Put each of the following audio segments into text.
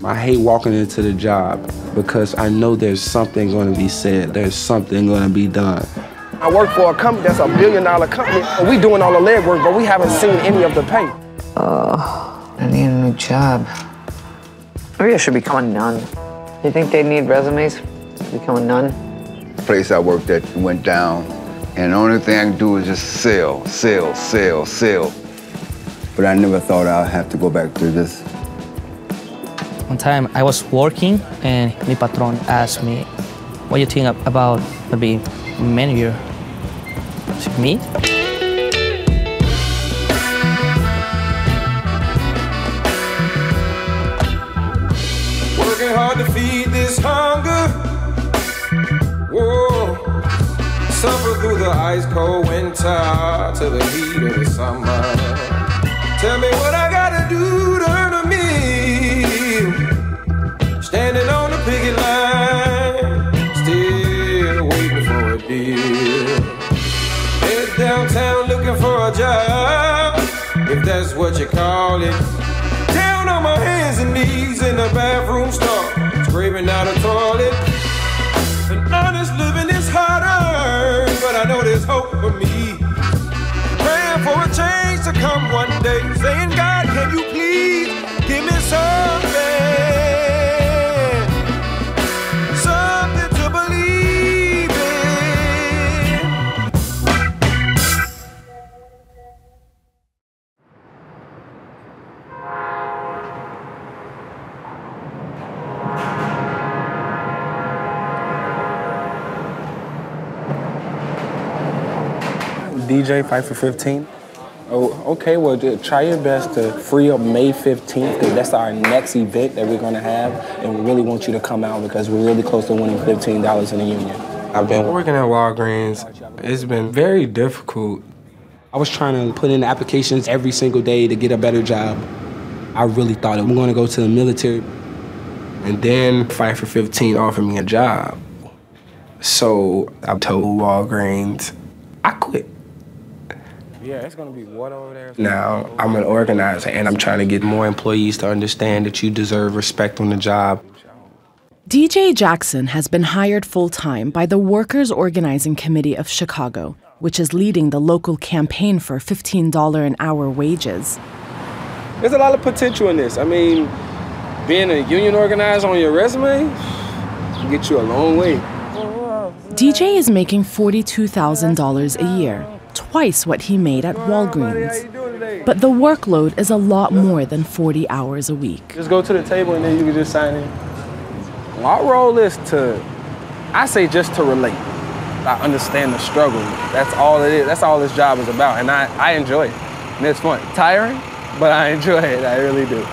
I hate walking into the job because I know there's something going to be said. There's something going to be done. I work for a company that's $1 billion company. We doing all the legwork, but we haven't seen any of the pay. I need a new job. Maybe I should become a nun. You think they need resumes to become a nun? The place I worked at went down, and the only thing I can do is just sell, sell, sell, sell. But I never thought I'd have to go back to this. One time I was working and my patron asked me, what do you think about being manager? I said, me? Working hard to feed this hunger. Whoa. Suffer through the ice cold winter to the heat of the summer. Tell me what I gotta do to earn a meal. Standing on the picket line, still waiting for a deal. Head downtown looking for a job, if that's what you call it. Down on my hands and knees in the bathroom stall, scraping out a toilet. An honest living is harder, but I know there's hope for me. Praying for a change to come one day, saying, God, can you please give me something to believe in. DJ, fight for 15. Oh, okay, well, try your best to free up May 15th, because that's our next event that we're going to have, and we really want you to come out because we're really close to winning $15 in the union. I've been working at Walgreens. It's been very difficult. I was trying to put in applications every single day to get a better job. I really thought I'm going to go to the military. And then Fight for 15 offered me a job. So I told Walgreens, I quit. Yeah, it's gonna be what over there? Now, I'm an organizer, and I'm trying to get more employees to understand that you deserve respect on the job. DJ Jackson has been hired full-time by the Workers' Organizing Committee of Chicago, which is leading the local campaign for $15 an hour wages. There's a lot of potential in this. I mean, being a union organizer on your resume can get you a long way. DJ is making $42,000 a year, twice what he made at Walgreens. But the workload is a lot more than 40 hours a week. Just go to the table and then you can just sign in. My role is I say just to relate. I understand the struggle. That's all it is. That's all this job is about. And I enjoy it. And it's fun. Tiring, but I enjoy it. I really do.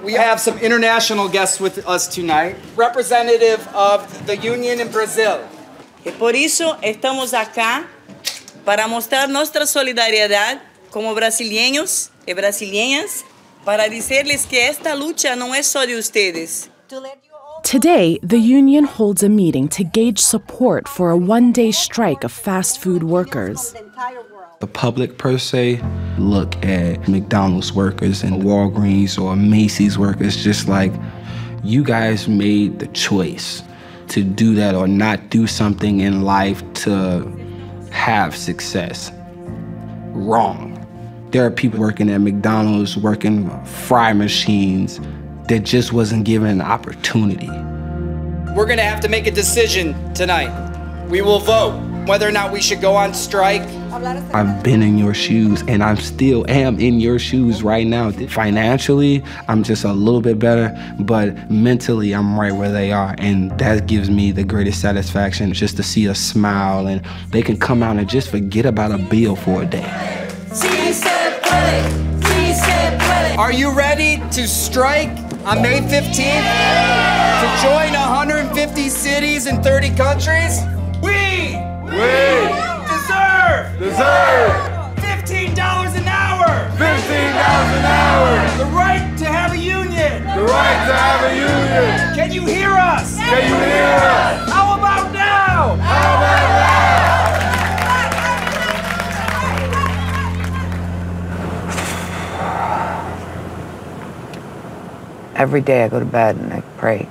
We have some international guests with us tonight, representative of the union in Brazil. Y por eso estamos acá para mostrar nuestra solidaridad como brasileños y brasileñas, para decirles que esta lucha no es solo de ustedes. Today, the union holds a meeting to gauge support for a one-day strike of fast food workers. The public, per se, look at McDonald's workers and Walgreens or Macy's workers just like, you guys made the choice to do that or not do something in life to have success. Wrong. There are people working at McDonald's, working fry machines, that just wasn't given an opportunity. We're gonna have to make a decision tonight. We will vote whether or not we should go on strike. I've been in your shoes, and I still am in your shoes right now. Financially, I'm just a little bit better, but mentally, I'm right where they are, and that gives me the greatest satisfaction, just to see a smile, and they can come out and just forget about a bill for a day. Are you ready to strike on May 15th to join 150 cities in 30 countries? We deserve $15 an hour. $15 an hour. The right to have a union. The right to have a union. Can you hear us? Can you hear us? How about now? How about now? Every day I go to bed and I pray,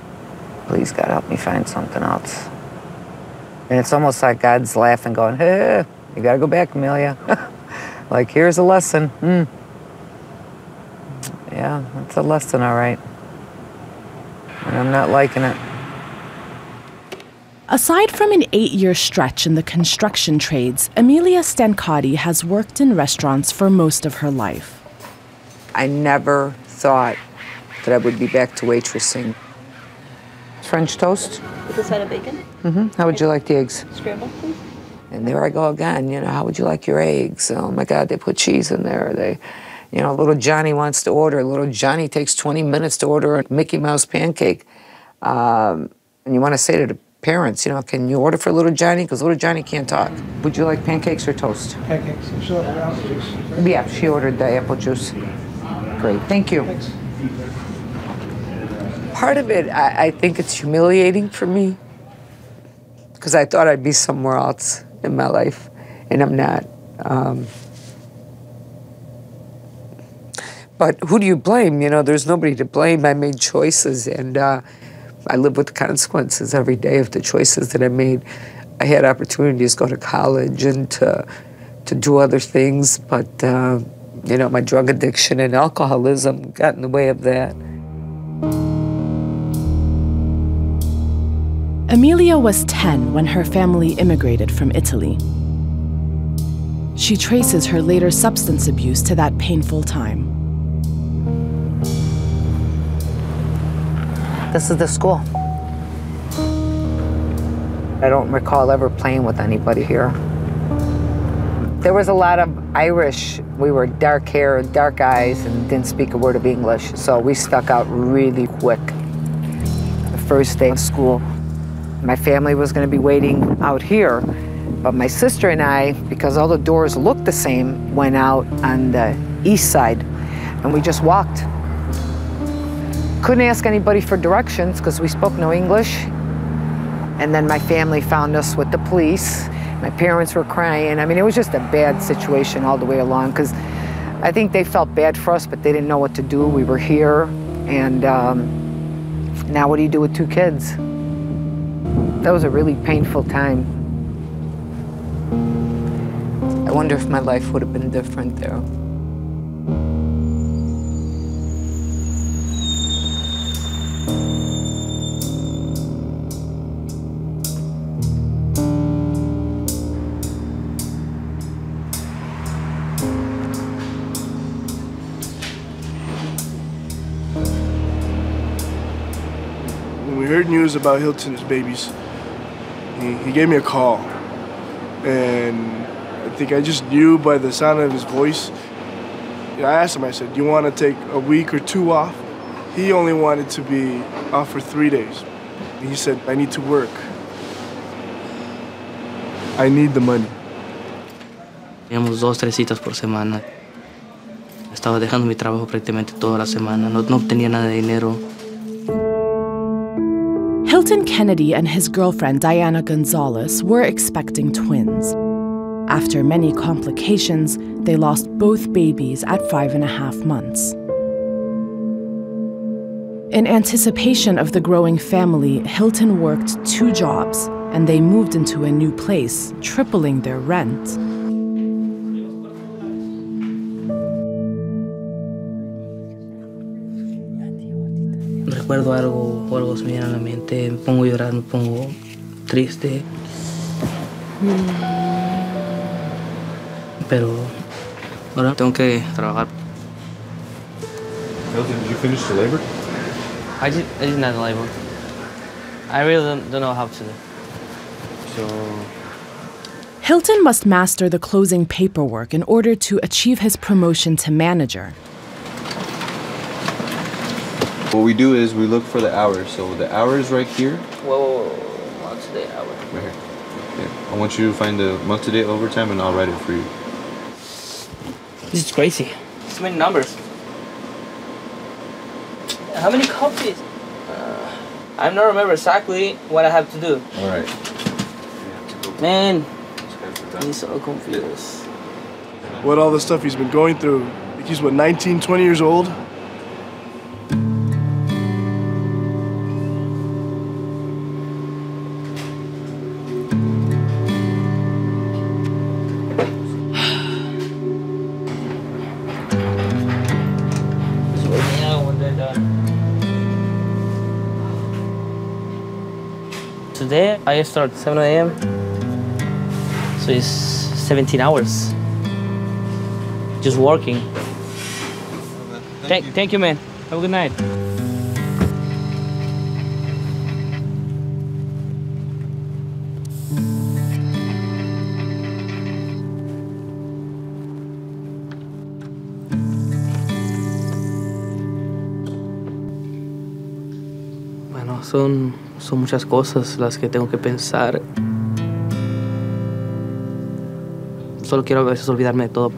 please God help me find something else. And it's almost like God's laughing, going, hey, you gotta go back, Amelia. Like, here's a lesson. Yeah, that's a lesson, all right. And I'm not liking it. Aside from an 8-year stretch in the construction trades, Amelia Stancati has worked in restaurants for most of her life. I never thought that I would be back to waitressing. French toast. With a side of bacon? Mm-hmm. How would you like the eggs? Scrambled, please. And there I go again, you know, how would you like your eggs? Oh my God, they put cheese in there. They, you know, little Johnny wants to order. Little Johnny takes 20 minutes to order a Mickey Mouse pancake. And you want to say to the parents, you know, can you order for little Johnny? Because little Johnny can't talk. Would you like pancakes or toast? Pancakes. She'll order apple juice. Yeah, she ordered the apple juice. Great, thank you. Thanks. Part of it, I think it's humiliating for me because I thought I'd be somewhere else in my life, and I'm not. But who do you blame? You know, there's nobody to blame. I made choices, and I live with the consequences every day of the choices that I made. I had opportunities to go to college and to do other things, but you know, my drug addiction and alcoholism got in the way of that. Amelia was 10 when her family immigrated from Italy. She traces her later substance abuse to that painful time. This is the school. I don't recall ever playing with anybody here. There was a lot of Irish. We were dark hair, dark eyes, and didn't speak a word of English, so we stuck out really quick. The first day of school, my family was going to be waiting out here, but my sister and I, because all the doors looked the same, went out on the east side, and we just walked. Couldn't ask anybody for directions because we spoke no English. And then my family found us with the police. My parents were crying. I mean, it was just a bad situation all the way along because I think they felt bad for us, but they didn't know what to do. We were here, and now what do you do with 2 kids? That was a really painful time. I wonder if my life would have been different there. When we heard news about Hilton's babies, he gave me a call, and I think I just knew by the sound of his voice. I asked him, I said, do you want to take a week or 2 off? He only wanted to be off for 3 days. He said, I need to work. I need the money. Teníamos 2, 3 citas por semana. Estaba dejando mi trabajo prácticamente toda la semana. No obtenía nada de dinero. Hilton Kennedy and his girlfriend Diana Gonzalez were expecting twins. After many complications, they lost both babies at 5.5 months. In anticipation of the growing family, Hilton worked 2 jobs, and they moved into a new place, tripling their rent. Recuerdo algo se me viene a la mente, me pongo a llorar, me pongo triste. Pero ahora tengo que trabajar. Hilton, did you finish the labor? I did not labor. I really don't know how to. So Hilton must master the closing paperwork in order to achieve his promotion to manager. What we do is we look for the hours. So the hours right here. Whoa. Month-to-day hour. Right here. Yeah. I want you to find the month-to-day overtime, and I'll write it for you. This is crazy. So many numbers. How many copies? I don't remember exactly what I have to do. All right. Man, he's so confused. What all the stuff he's been going through. He's, what, 19, 20 years old? Today I start 7 a.m. So it's 17 hours. Just working. Thank you, man. Have a good night. Bueno, son muchas cosas las que tengo que pensar. Solo quiero a veces olvidarme de todo.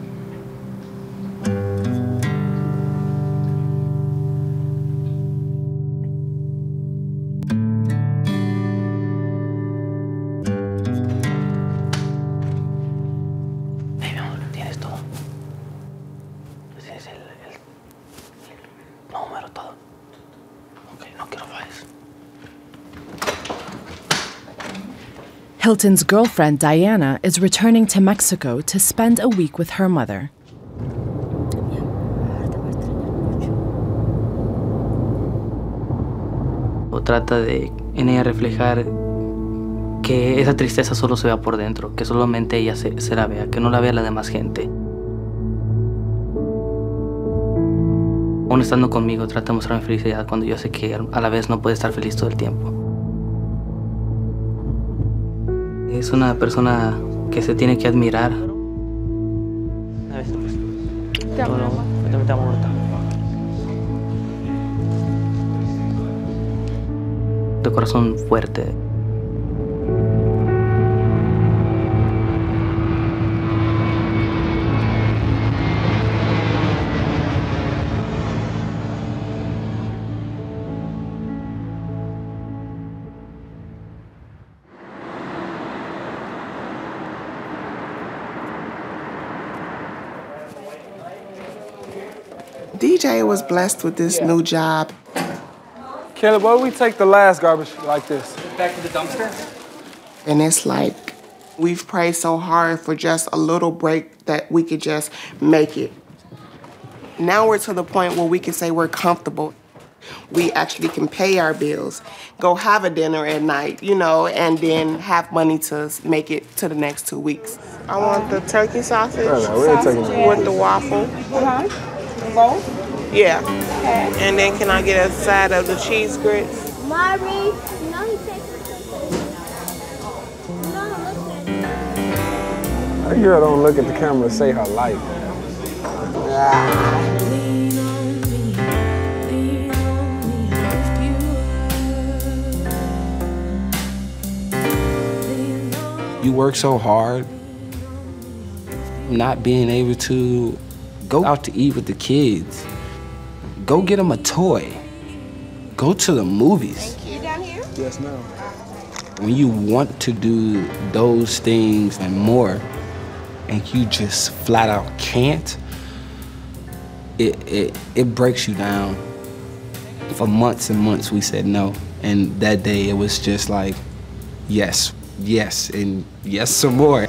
Hey, mi amor, tienes todo. Tienes el número, todo. Ok, no quiero fallas. Hilton's girlfriend, Diana, is returning to Mexico to spend a week with her mother. O trata de en ella reflejar que esa tristeza solo se vea por dentro, que solamente ella se la vea, que no la vea la demás gente. Aún estando conmigo, trata de mostrarme felicidad cuando yo sé que a la vez no puede estar feliz todo el tiempo. Es una persona que se tiene que admirar. De corazón fuerte. DJ was blessed with this new job. Caleb, why don't we take the last garbage like this? Back to the dumpster? And it's like, we've prayed so hard for just a little break that we could just make it. Now we're to the point where we can say we're comfortable. We actually can pay our bills, go have a dinner at night, you know, and then have money to make it to the next 2 weeks. I want the turkey sausage with the waffle. Roll? Yeah. Okay. And then can I get a side of the cheese grits? Mari, no, he takes That girl don't look at the camera and say her life. You work so hard, not being able to go out to eat with the kids, go get them a toy, go to the movies. Thank you. Down here? Yes, ma'am. When you want to do those things and more, and you just flat out can't, it breaks you down. For months and months we said no, and that day it was just like, yes, yes, and yes some more.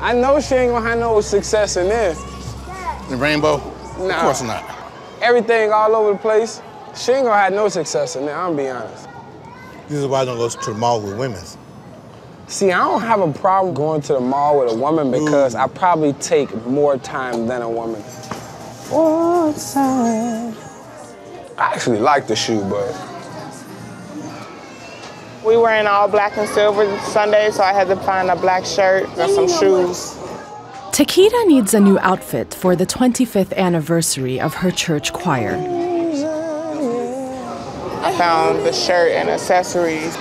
I know she ain't gonna have no success in this. The rainbow? Nah. Of course not. Everything all over the place. She ain't gonna have no success in there, I'm gonna be honest. This is why I don't go to the mall with women. See, I don't have a problem going to the mall with a woman because I probably take more time than a woman. I actually like the shoe, but We were in all black and silver Sunday, so I had to find a black shirt and some shoes. Taquita needs a new outfit for the 25th anniversary of her church choir. I found the shirt and accessories.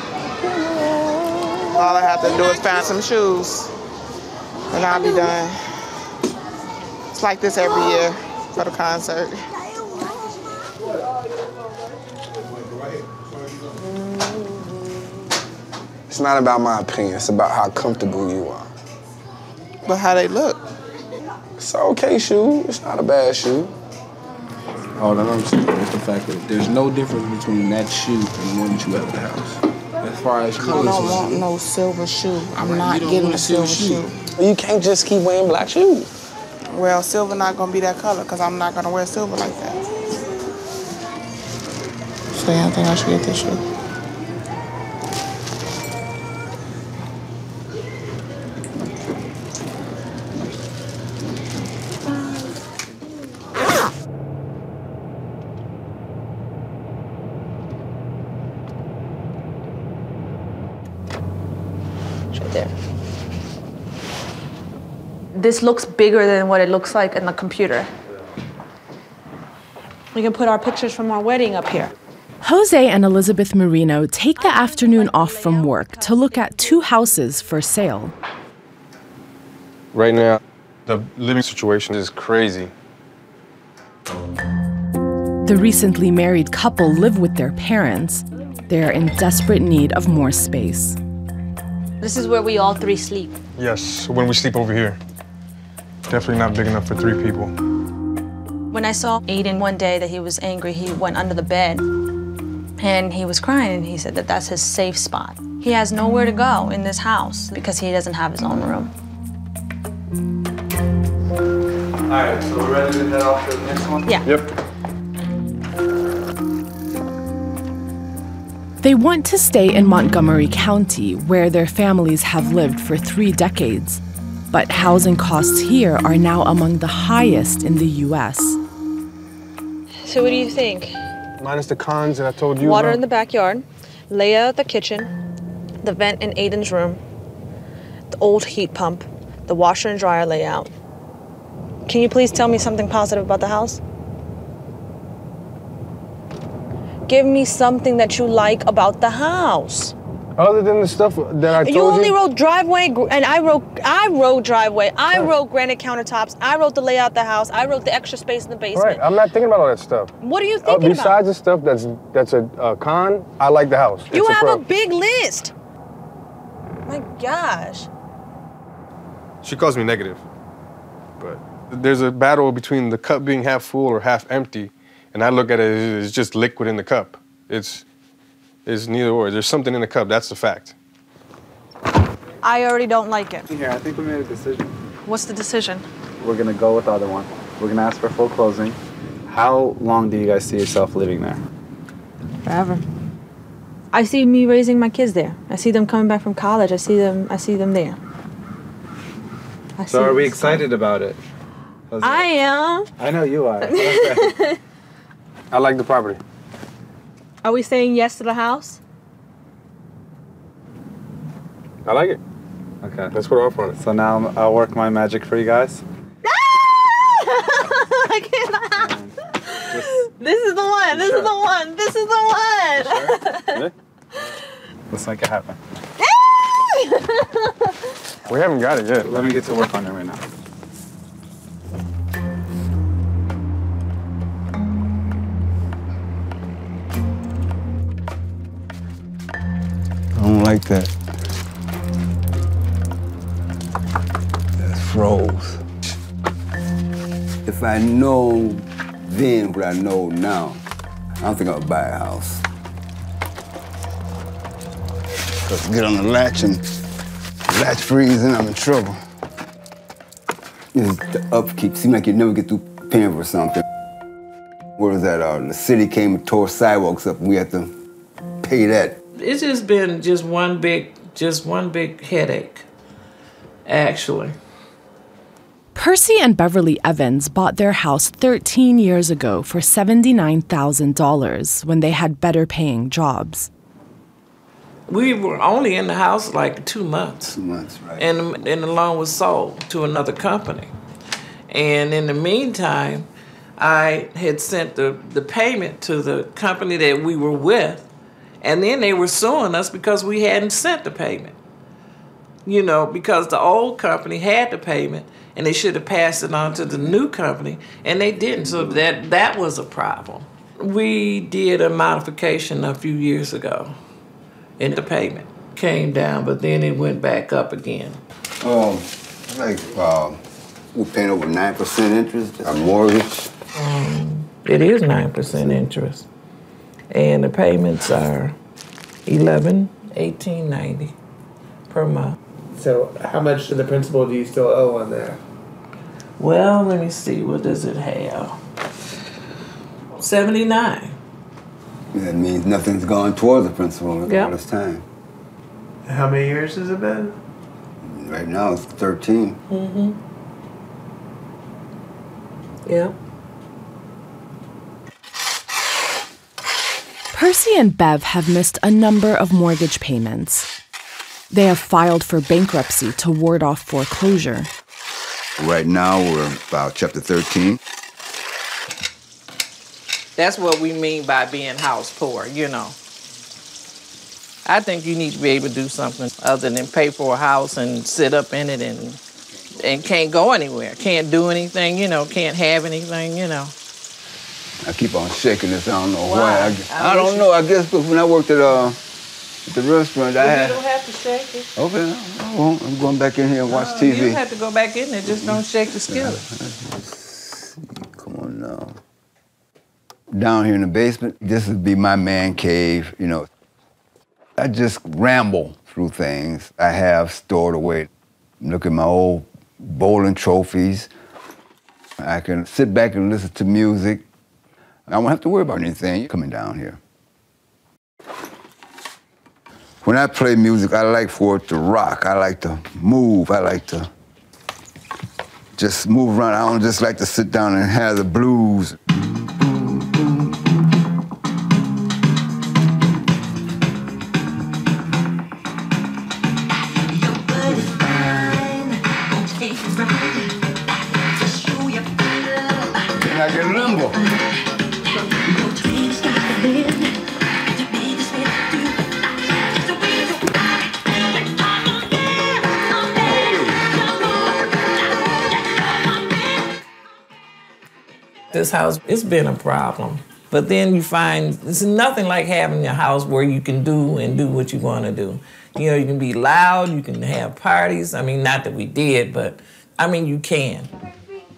All I have to do is find some shoes, and I'll be done. It's like this every year for the concert. it's not about my opinion, it's about how comfortable you are. But how they look? It's an okay shoe, it's not a bad shoe. All that I'm saying is the fact that there's no difference between that shoe and the one that you have at the house. As far as I don't want no silver shoe. I'm not getting a silver shoe. You can't just keep wearing black shoes. Well, silver not gonna be that color because I'm not gonna wear silver like that. So yeah, I think I should get this shoe. This looks bigger than what it looks like in the computer. We can put our pictures from our wedding up here. Jose and Elizabeth Marino take the afternoon off from work to look at 2 houses for sale. Right now, the living situation is crazy. The recently married couple live with their parents. They are in desperate need of more space. This is where we all 3 sleep. Yes, when we sleep over here. Definitely not big enough for 3 people. When I saw Aiden one day that he was angry, he went under the bed and he was crying and he said that that's his safe spot. He has nowhere to go in this house because he doesn't have his own room. All right, so we're ready to head off to the next one? Yeah. Yep. They want to stay in Montgomery County, where their families have lived for 3 decades. But housing costs here are now among the highest in the U.S. So what do you think? Minus the cons that I told you Water about. in the backyard, layout of the kitchen, the vent in Aiden's room, the old heat pump, the washer and dryer layout. Can you please tell me something positive about the house? Give me something that you like about the house. Other than the stuff that I told you. You only wrote driveway, and I wrote driveway. I wrote granite countertops. I wrote the layout of the house. I wrote the extra space in the basement. Right, I'm not thinking about all that stuff. What are you thinking about? Besides the stuff that's a con, I like the house. You It's have a pro. big list. My gosh. She calls me negative, but there's a battle between the cup being half full or half empty, and I look at it as just liquid in the cup. It's neither or. There's something in the cup, that's the fact. I already don't like it. Here, I think we made a decision. What's the decision? We're gonna go with the other one. We're gonna ask for full closing. How long do you guys see yourself living there? Forever. I see me raising my kids there. I see them coming back from college. I see them there. So are we excited about it? I am. I know you are. I like the property. Are we saying yes to the house? I like it. Okay. Let's put an offer on it. So now I'll work my magic for you guys. I cannot. This is the one. This is the one. This is the one. Sure. Let's make it happen. We haven't got it yet. Let me get to work on it right now. I don't like that. That's froze. If I know then what I know now, I don't think I'll buy a house. Because get on the latch and latch freeze and I'm in trouble. You know, the upkeep seems like you never get through paying for something. What was that? The city came and tore sidewalks up and we had to pay that. It's just been one big headache, actually. Percy and Beverly Evans bought their house 13 years ago for $79,000 when they had better paying jobs. We were only in the house like 2 months. 2 months, right. And the loan was sold to another company. And in the meantime, I had sent the payment to the company that we were with, and then they were suing us because we hadn't sent the payment. You know, because the old company had the payment, and they should have passed it on to the new company, and they didn't, so that was a problem. We did a modification a few years ago, and the payment came down, but then it went back up again. We're paying over 9% interest, our mortgage. It is 9% interest, and the payments are $18.90 per month. So how much of the principal do you still owe on that? Well, let me see. What does it have? 79. That means nothing's gone towards the principal all this time. How many years has it been? Right now it's 13. Mm-hmm. Yep. Percy and Bev have missed a number of mortgage payments. They have filed for bankruptcy to ward off foreclosure. Right now we're about chapter 13. That's what we mean by being house poor, you know. I think you need to be able to do something other than pay for a house and sit up in it and can't go anywhere, can't do anything, you know, can't have anything, you know. I keep on shaking this. I don't know why. I don't know. I guess when I worked at the restaurant, I had... You don't have to shake it. Okay, I won't. I'm going back in here and watch TV. You have to go back in there. Just don't shake the skillet. Come on now. Down here in the basement, this would be my man cave, you know. I just ramble through things I have stored away. Look at my old bowling trophies. I can sit back and listen to music. I won't have to worry about anything coming down here. When I play music, I like for it to rock. I like to move. I like to just move around. I don't just like to sit down and have the blues. Can I get limbo? This house, it's been a problem. But then you find it's nothing like having a house where you can do what you want to do. You know, you can be loud, you can have parties. I mean, not that we did, but I mean, you can.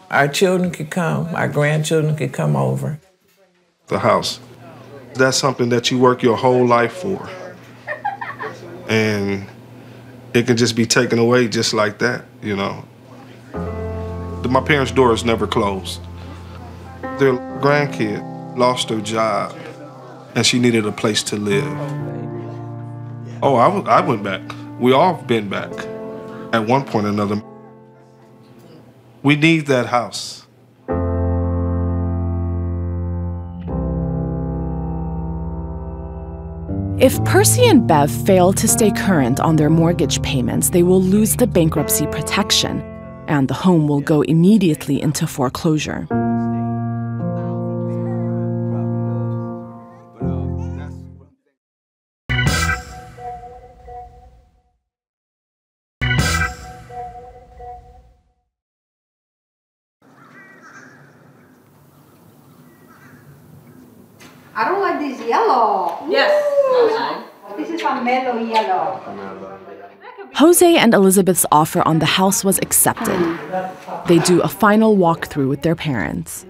Our children could come, our grandchildren could come over. The house. That's something that you work your whole life for. And it can just be taken away just like that, you know. My parents' doors never closed. Their grandkid lost her job, and she needed a place to live. Oh, I went back. We all been back at one point or another. We need that house. If Percy and Bev fail to stay current on their mortgage payments, they will lose the bankruptcy protection, and the home will go immediately into foreclosure. I don't like this yellow. Yes. Ooh, this is a mellow yellow. Jose and Elizabeth's offer on the house was accepted. They do a final walkthrough with their parents.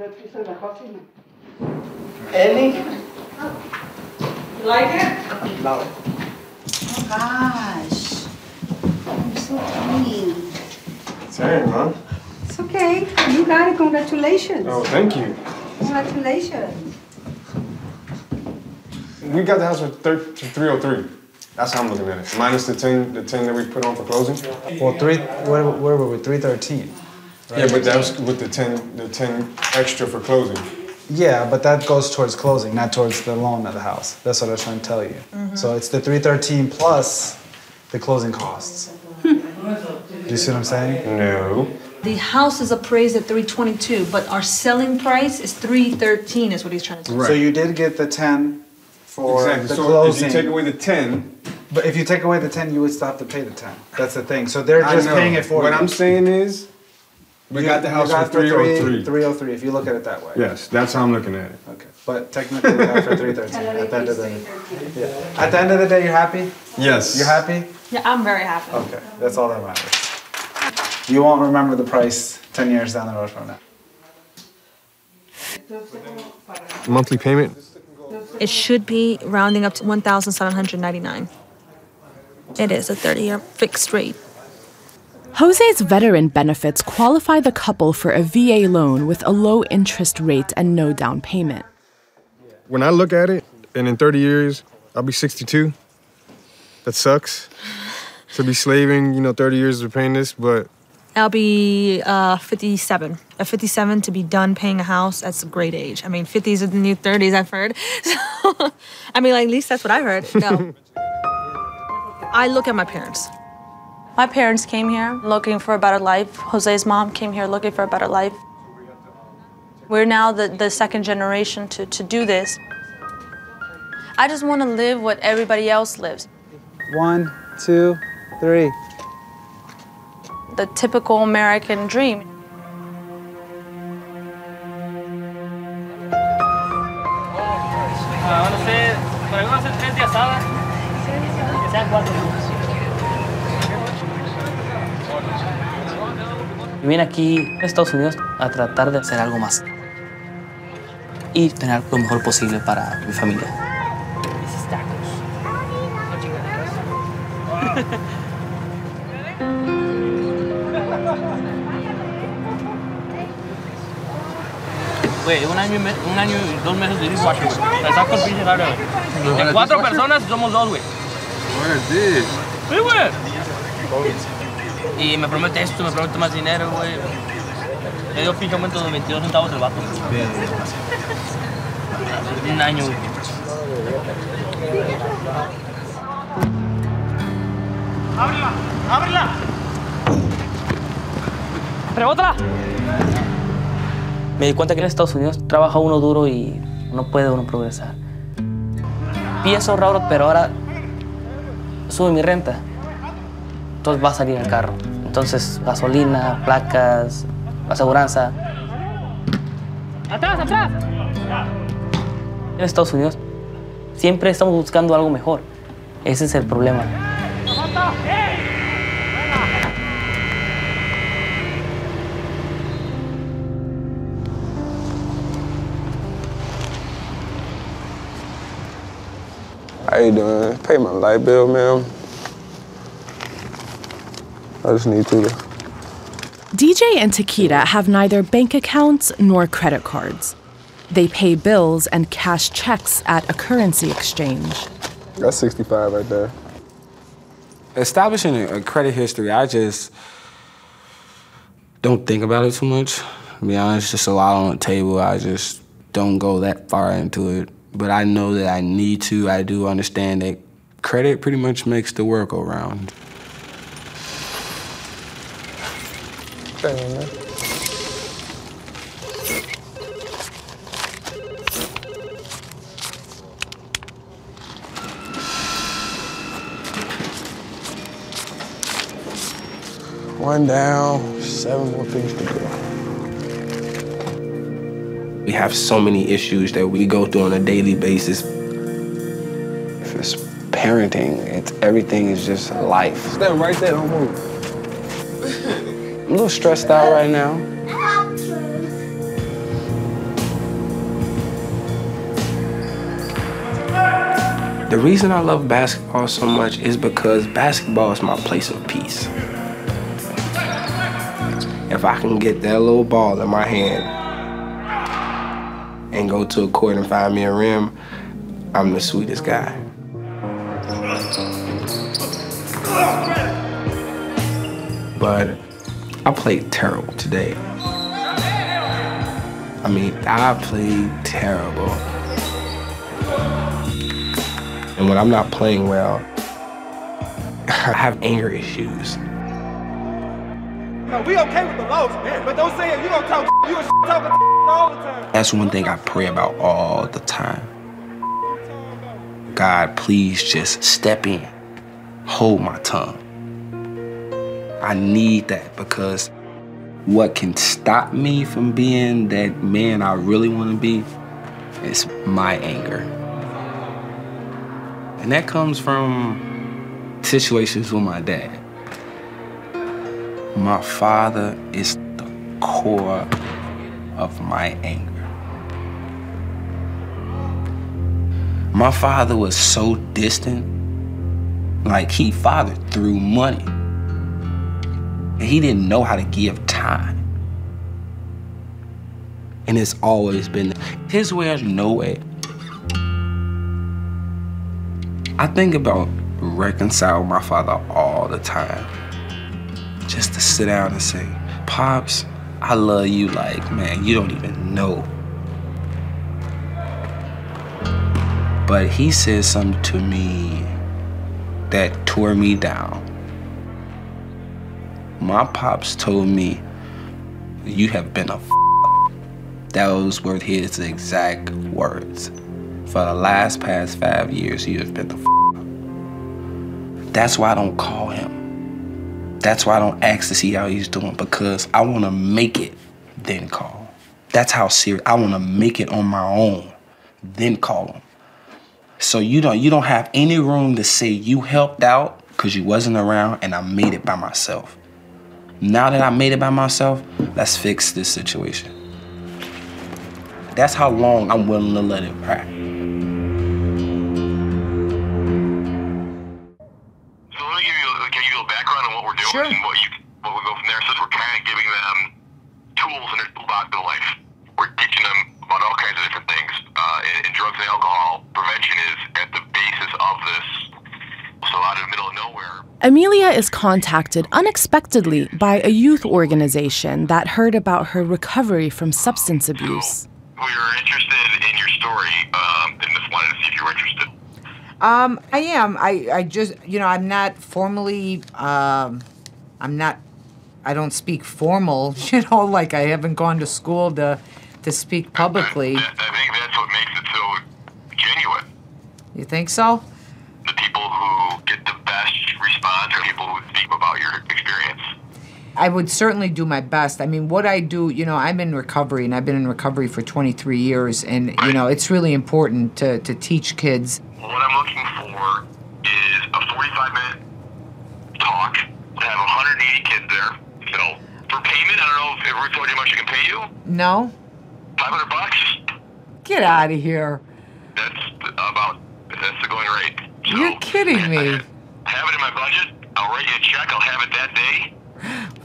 Ellie? You like it? Love it. Oh gosh. I'm so tiny. Same, huh? It's okay. You got it. Congratulations. Oh, thank you. Congratulations. We got the house for 303. That's how I'm looking at it. Minus the 10 that we put on for closing. Well, where were we? 313. Right? Yeah, but that was with the 10 extra for closing. Yeah, but that goes towards closing, not towards the loan of the house. That's what I was trying to tell you. Mm-hmm. So it's the 313 plus the closing costs. Do you see what I'm saying? No. The house is appraised at 322, but our selling price is 313, is what he's trying to say. Right. So you did get the 10 for exactly. the So closing. if you take away the 10... But if you take away the 10, you would still have to pay the 10. That's the thing. So they're just paying it for you. What I'm saying is, we got the house for 303. 303, if you look at it that way. Yes, that's how I'm looking at it. Okay. But technically, we got for 313 at the end of the day. Yeah. At the end of the day, you're happy? Yes. You're happy? Yeah, I'm very happy. Okay, that's all that matters. You won't remember the price 10 years down the road from now. Monthly payment? It should be rounding up to $1,799. It is a 30-year fixed rate. Jose's veteran benefits qualify the couple for a VA loan with a low interest rate and no down payment. When I look at it, and in 30 years, I'll be 62. That sucks. To be slaving, 30 years of paying this, but... I'll be 57. At 57, to be done paying a house, that's a great age. I mean, 50s are the new 30s, I've heard. So, I mean, at least that's what I heard. No. I look at my parents. My parents came here looking for a better life. Jose's mom came here looking for a better life. We're now the second generation to do this. I just want to live what everybody else lives. 1, 2, 3. The typical American dream. Vine aquí a Estados Unidos a tratar de hacer algo más y tener lo mejor posible para mi familia. Güey, un año y 2 meses de dishwasher, güey. Le saco el pinche salario, güey. De 4 personas somos 2, güey. Sí, güey. Y me promete esto, me promete más dinero, güey. Me dio pinche aumento de 22 centavos el vato. Un año, güey. ¡Ábrela! ¡Ábrela! ¡Rebótala! Me di cuenta que en Estados Unidos trabaja uno duro y no puede uno progresar. Pienso ahorrar, pero ahora sube mi renta. Entonces va a salir el carro. Entonces, gasolina, placas, aseguranza. ¡Atrás, atrás! En Estados Unidos siempre estamos buscando algo mejor. Ese es el problema. How you doing? Pay my light bill, ma'am. I just need to. DJ and Taquita have neither bank accounts nor credit cards. They pay bills and cash checks at a currency exchange. That's 65 right there. Establishing a credit history, I just don't think about it too much. To be honest, just a lot on the table. I just don't go that far into it. But I know that I need to. I do understand that credit pretty much makes the world go round. Okay, man. One down, 7 more things to go. We have so many issues that we go through on a daily basis. If it's parenting, everything is just life. Stand right there, don't move. I'm a little stressed out right now. The reason I love basketball so much is because basketball is my place of peace. If I can get that little ball in my hand and go to a court and find me a rim, I'm the sweetest guy. But I played terrible today. I mean, I played terrible. And when I'm not playing well, I have anger issues. No, we okay with the loss, but don't say it. You gonna talk. You a talking all the time. That's one thing I pray about all the time. God, please just step in, hold my tongue. I need that because what can stop me from being that man I really want to be is my anger. And that comes from situations with my dad. My father is the core of my anger. My father was so distant, like he fathered through money. And he didn't know how to give time. And it's always been his way or no way. I think about reconciling my father all the time. Just to sit down and say, Pops, I love you like, man, you don't even know. But he said something to me that tore me down. My pops told me, you have been a f***. Those were his exact words. For the past 5 years, you have been a f***. That's why I don't call him. That's why I don't ask to see how he's doing, because I want to make it, then call. That's how serious. I want to make it on my own, then call him. So you don't have any room to say you helped out because you wasn't around and I made it by myself. Now that I made it by myself, let's fix this situation. That's how long I'm willing to let it ride. So let me give you a little background on what we're doing and what we go from there. Since we're kind of giving them tools in their toolbox of life, we're teaching them about all kinds of different things. In drugs and alcohol, prevention is at the basis of this. So out in the middle of nowhere. Amelia is contacted unexpectedly by a youth organization that heard about her recovery from substance abuse. We were interested in your story and just wanted to see if you were interested. I am. I just, I'm not formally, I don't speak formal, like I haven't gone to school to speak publicly. I think that's what makes it so genuine. You think so? The people who get the best response are people who speak about your experience. I would certainly do my best. I mean, what I do, I'm in recovery, and I've been in recovery for 23 years, and, it's really important to teach kids. What I'm looking for is a 45-minute talk to have 180 kids there. So for payment, I don't know if Ruth told you how much I can pay you. No? $500? Get out of here. That's the going rate. So, you're kidding me. I have it in my budget. I'll write you a check. I'll have it that day.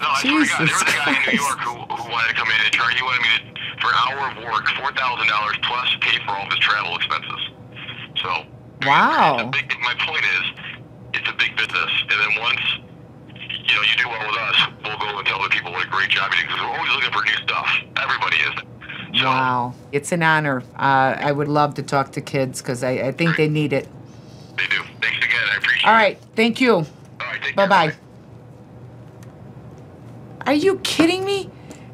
No, I swear to God, there was a guy in New York who wanted to come in and charge. He wanted me to, for an hour of work, $4,000 plus pay for all of his travel expenses. So, wow. My point is, it's a big business. And then once, you do well with us, we'll go and tell other people what a great job you do, because we're always looking for new stuff. Everybody is. So, wow. It's an honor. I would love to talk to kids because I think they need it. They do. Thanks again. I appreciate it. All right. Thank you. All right. Take care. Bye-bye. Are you kidding me?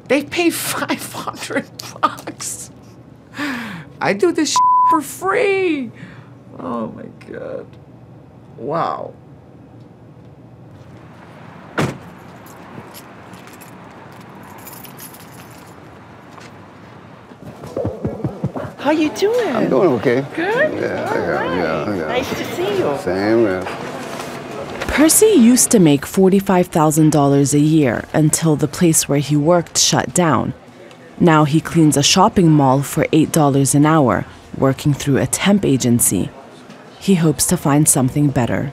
They pay $500. I do this for free. Oh, my God. Wow. How you doing? I'm doing okay. Good? Yeah. Nice to see you. Same, man. Percy used to make $45,000 a year until the place where he worked shut down. Now he cleans a shopping mall for $8 an hour, working through a temp agency. He hopes to find something better.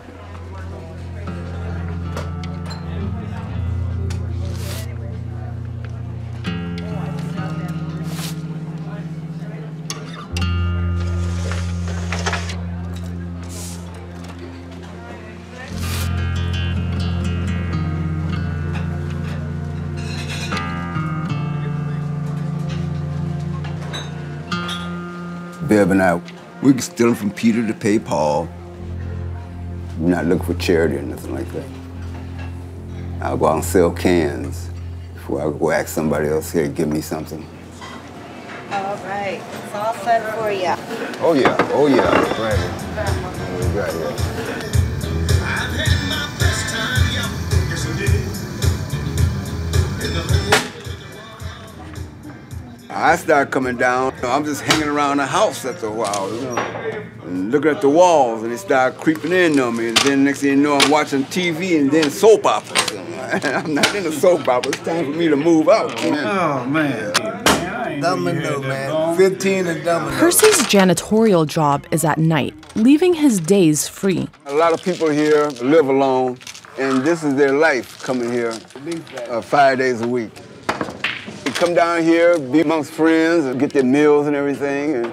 Bev and I, we're stealing from Peter to pay Paul. We're not looking for charity or nothing like that. I'll go out and sell cans before I go ask somebody else here to give me something. All right, it's all set for you. Oh yeah, right here. I started coming down. I'm just hanging around the house after a while, and looking at the walls, and they started creeping in on me. And then next thing you know, I'm watching TV and then soap operas. I'm not in a soap opera. It's time for me to move out. Oh, man. Domino, man. 15 and domino. Percy's janitorial job is at night, leaving his days free. A lot of people here live alone. And this is their life coming here 5 days a week. They come down here, be amongst friends, and get their meals and everything. And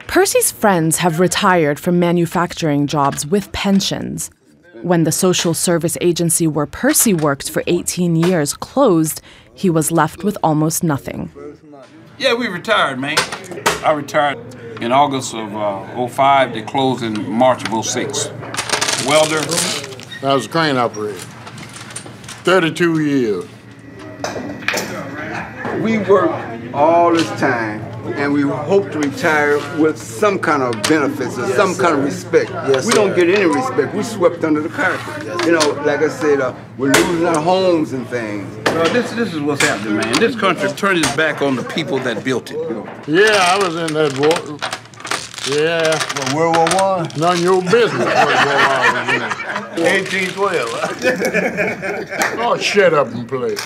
Percy's friends have retired from manufacturing jobs with pensions. When the social service agency where Percy worked for 18 years closed, he was left with almost nothing. Yeah, we retired, man. I retired in August of 05. They closed in March of 06. Welder. I was a crane operator. 32 years. we work all this time, and we hope to retire with some kind of benefits or some kind of respect. We don't get any respect. We swept under the carpet. You know, like I said, we're losing our homes and things. Well, this is what's happening, man. This country turned its back on the people that built it. Yeah, I was in that war. Yeah. World War I? None of your business. 1812. Oh, shut up and play.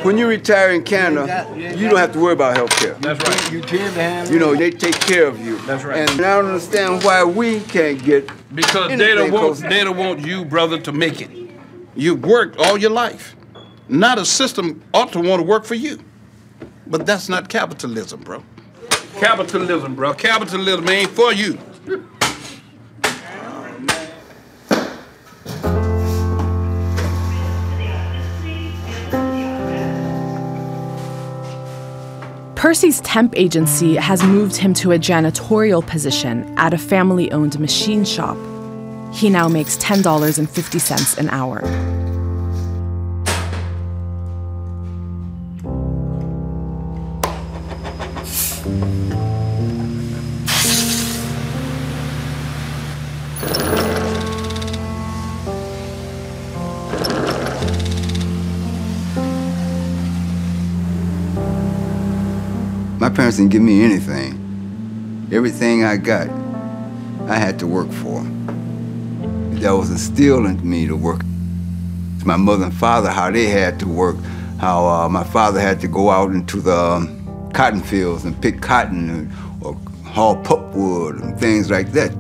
When you retire in Canada, you don't have to worry about health care. That's right. You tend to have. You know, they take care of you. That's right. And I don't understand why we can't get because they don't want you, brother, to make it. You've worked all your life. Not a system ought to want to work for you. But that's not capitalism, bro. Capitalism, bro. Capitalism ain't for you. Percy's temp agency has moved him to a janitorial position at a family-owned machine shop. He now makes $10.50 an hour. My parents didn't give me anything. Everything I got, I had to work for. That was instilled into me to work. My mother and father, how they had to work, how my father had to go out into the cotton fields and pick cotton or haul pulpwood and things like that.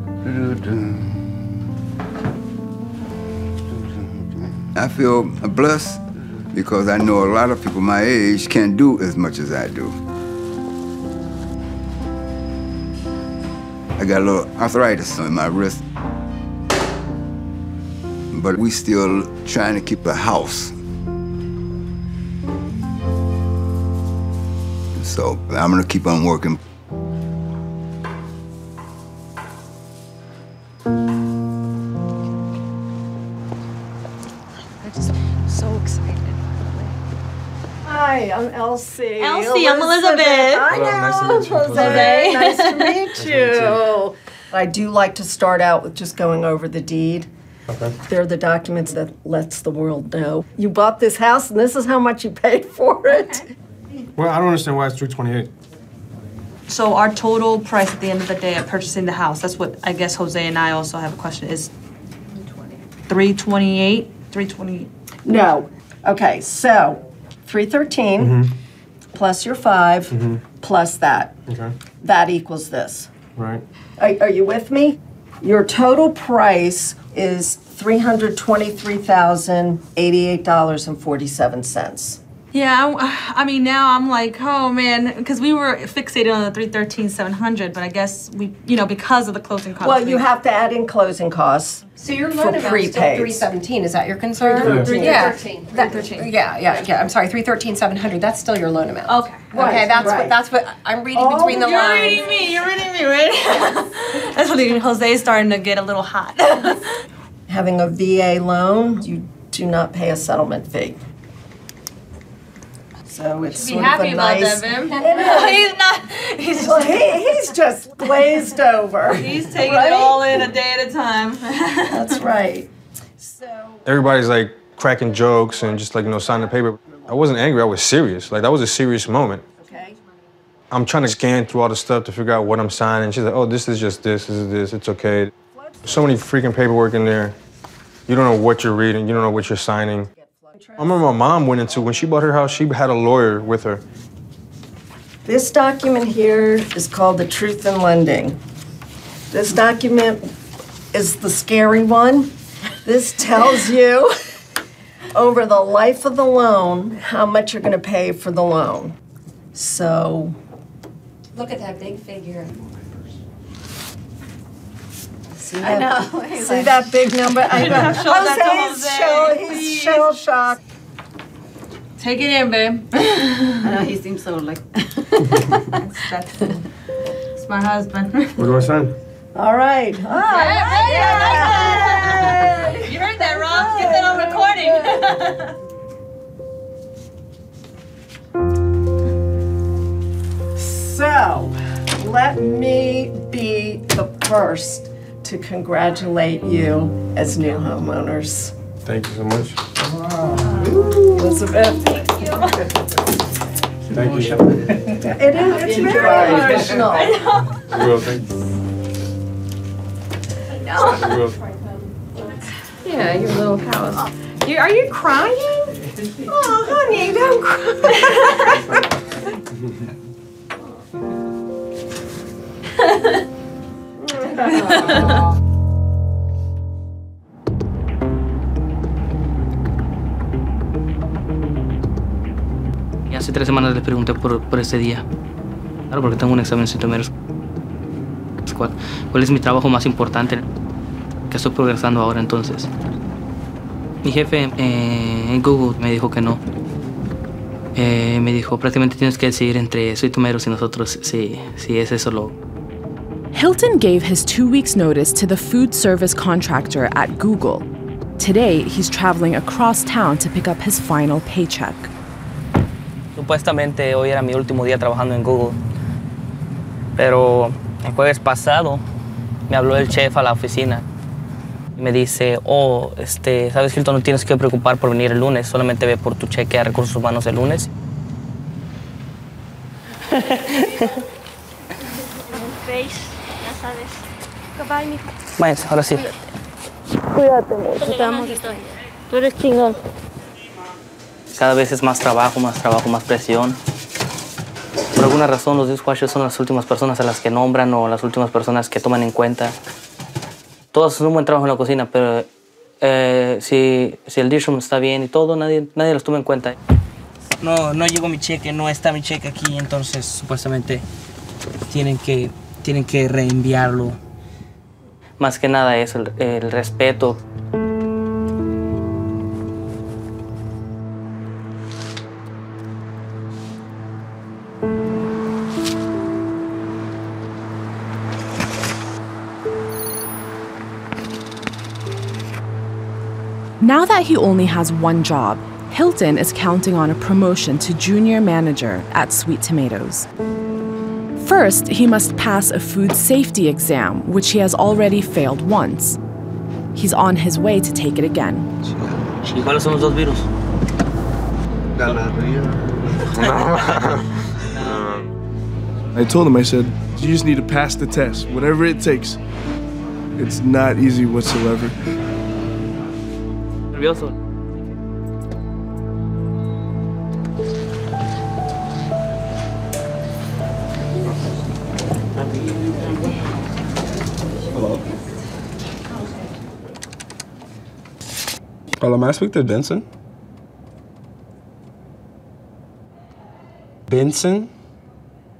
I feel blessed because I know a lot of people my age can't do as much as I do. I got a little arthritis in my wrist, but we still trying to keep a house. So I'm gonna keep on working. I'm just so excited. Hi, I'm Elsie. Elsie, I'm Elizabeth. I know. Nice to meet you. Jose. Nice to meet you. I do like to start out with just going over the deed. Okay. They're the documents that lets the world know. You bought this house and this is how much you paid for it. Well, I don't understand why it's $328. So our total price at the end of the day of purchasing the house, that's what I guess Jose and I also have a question, is $328? $320? No. Okay, so 313 plus your 5 plus that. Okay. That equals this. Right. Are you with me? Your total price is $323,088.47. Yeah, I mean, now I'm like, oh man, because we were fixated on the $313,700, but I guess we, you know, because of the closing costs. Well, you have to add in closing costs. So your for loan amount is still prepaids. $317. Is that your concern? $313. Yeah. I'm sorry, $313,700. That's still your loan amount. Okay. Okay, that's what I'm reading between the lines. You're reading me, right? That's when Jose's starting to get a little hot. Having a VA loan, you do not pay a settlement fee. So it's Be sort happy of a about nice. that, man. It is. He's not. He's Well, he's just glazed over. He's taking Right? it all in a day at a time. That's right. Everybody's like cracking jokes and just like, you know, signing the paper. I wasn't angry, I was serious. Like, that was a serious moment. Okay. I'm trying to scan through all the stuff to figure out what I'm signing. She's like, oh, this is just this is this, it's okay. So many freaking paperwork in there. You don't know what you're reading, you don't know what you're signing. I remember my mom went into, when she bought her house, she had a lawyer with her. This document here is called the Truth in Lending. This document is the scary one This tells you over the life of the loan how much you're going to pay for the loan. So, Look at that big figure. see that big number? I know. He's shell shocked. Take it in, babe. I know, he seems so like... It's my husband. What do I sign? All right. You heard that, Rob? Get that on recording. So, let me be the first to congratulate you as new homeowners. Thank you so much. Elizabeth. Thank you. It's very emotional. I will, thank you. I will. Yeah, your little house. Are you crying? Oh, honey, don't cry. Y hace 3 semanas les pregunté por ese día. Claro, porque tengo un examen sintomático. ¿Cuál es mi trabajo más importante que estoy progresando ahora entonces? Mi jefe en Google me dijo que no. Me dijo, prácticamente tienes que decidir entre soy tomeros y nosotros, si es eso lo... Hilton gave his 2 weeks' notice to the food service contractor at Google. Today, he's traveling across town to pick up his final paycheck. Supuestamente hoy era mi último día trabajando en Google, pero el jueves pasado me habló el chef a la oficina y me dice, sabes, Hilton, no tienes que preocupar por venir el lunes, solamente ve por tu cheque a recursos humanos el lunes. Ya sabes. Goodbye, mijo. Váyanse, ahora sí. Cuídate mucho. Te amo. Tú eres chingón. Cada vez es más trabajo, más presión. Por alguna razón, los dishwashers son las últimas personas a las que nombran o las últimas personas que toman en cuenta. Todos hacen un buen trabajo en la cocina, pero si el dishroom está bien y todo, nadie los toma en cuenta. No llegó mi cheque, no está mi cheque aquí, entonces supuestamente tienen que reenviarlo. Más que nada es el respeto. Now that he only has one job, Hilton is counting on a promotion to junior manager at Sweet Tomatoes. First, he must pass a food safety exam, which he has already failed once. He's on his way to take it again. ¿Y cuáles son los dos virus? I told him, I said, you just need to pass the test, whatever it takes. It's not easy whatsoever. Nervioso. Hello, may I speak to Benson? Benson?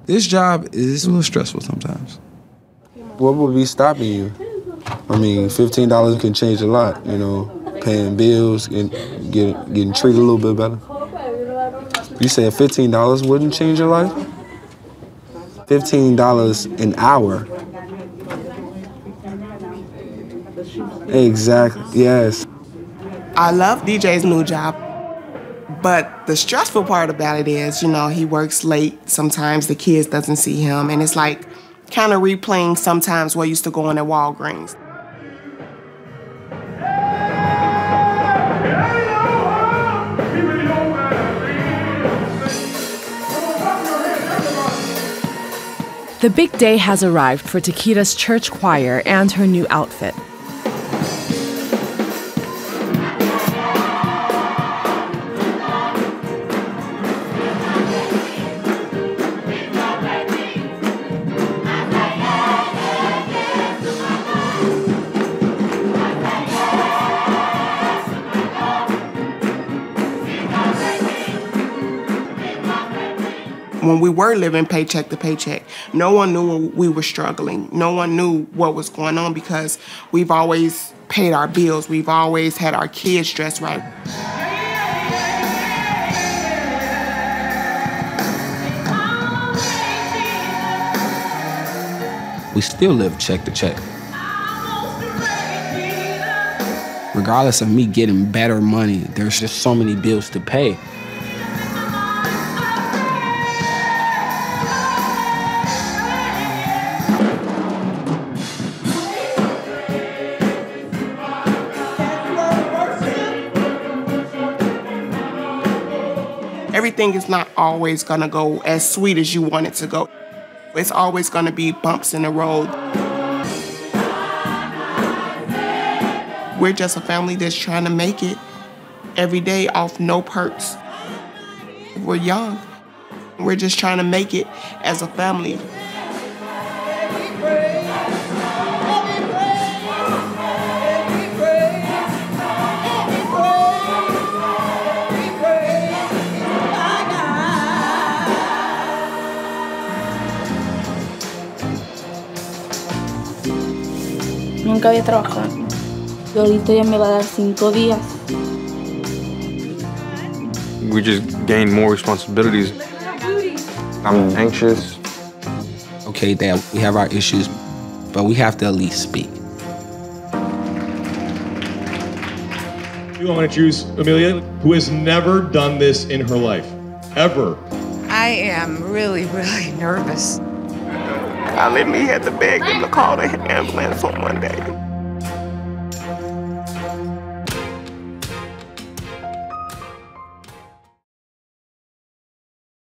This job is a little stressful sometimes. What would be stopping you? I mean, $15 can change a lot, you know, paying bills, getting treated a little bit better. You said $15 wouldn't change your life? $15 an hour. Exactly, yes. I love DJ's new job, but the stressful part about it is, you know, he works late. Sometimes the kids doesn't see him, and it's like kind of replaying sometimes what used to go on at Walgreens. The big day has arrived for Taquita's church choir and her new outfit. When we were living paycheck to paycheck, no one knew we were struggling. No one knew what was going on because we've always paid our bills. We've always had our kids dressed right. We still live check to check. Regardless of me getting better money, there's just so many bills to pay. Everything is not always gonna go as sweet as you want it to go. It's always gonna be bumps in the road. We're just a family that's trying to make it every day off no perks. We're young. We're just trying to make it as a family. Nunca había trabajado. Y ahorita ya me va a dar 5 días. We just gained more responsibilities. I'm anxious. Okay, Dad, we have our issues, but we have to at least speak. I'm going to choose Amelia, who has never done this in her life, ever. I am really, really nervous. I literally had to beg them to call the ambulance on Monday.